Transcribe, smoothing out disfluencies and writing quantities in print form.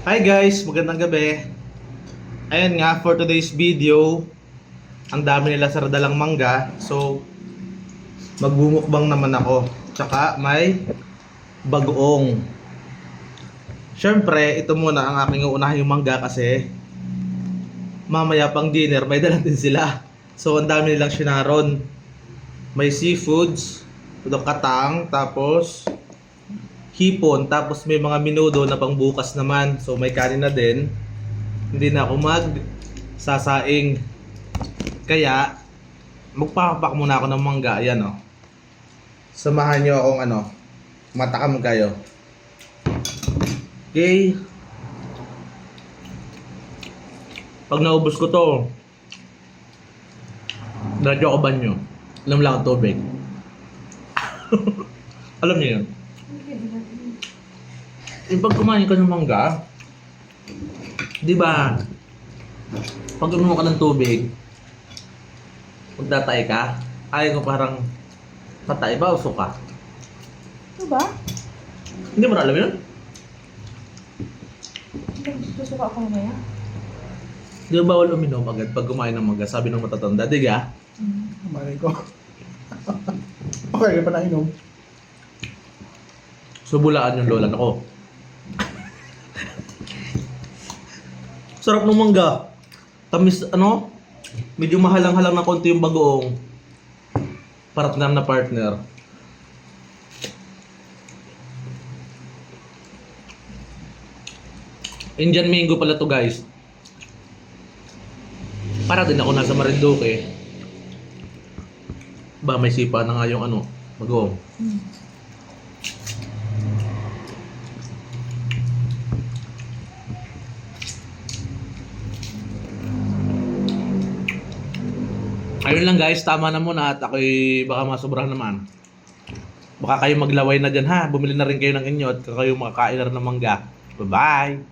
Hi guys, magandang gabi. Ayan nga, for today's video, ang dami nila sa dalang mangga. So, magbumukbang naman ako. Tsaka may bagoong. Siyempre, ito muna ang aking uunahing mangga kasi mamaya pang dinner, may dala din sila. So, ang dami nilang sinaron. May seafoods, ito katang, tapos hipon, tapos may mga minudo na pangbukas naman. So may kanin na din. Hindi na ako magsasaing. Kaya magpapapak muna ako ng mangga. Ayan o. Samahan nyo akong matakam kayo. Okay. Pag naubos ko to, dadyo ko banyo. Alam lang ang tubig. Alam niyo yun? Yung pag kumain ka ng mangga, di ba, pag uminom ka ng tubig, magtatay ka, ayaw ko parang patay ba o suka? Ano ba? Hindi mo na alam yun? Susuka ako mamaya. Di ba bawal uminom agad pag kumain ng mangga, sabi ng matatanda, di ka? Malay ko. Okay, pa na inom. Subulaan yung lola ko. Sarap ng mangga. Tamis, medyo mahalang-halang na konti yung bagoong. Partner na partner. Indian mango pala to guys. Para din ako nasa Marinduque. Ba, may sipa na nga yung bagoong. Ayun lang guys, tama na muna at ako'y baka masobrahan naman. Baka kayo maglaway na dyan ha, bumili na rin kayo ng inyo at kayo makakain na rin ng mangga. Bye-bye!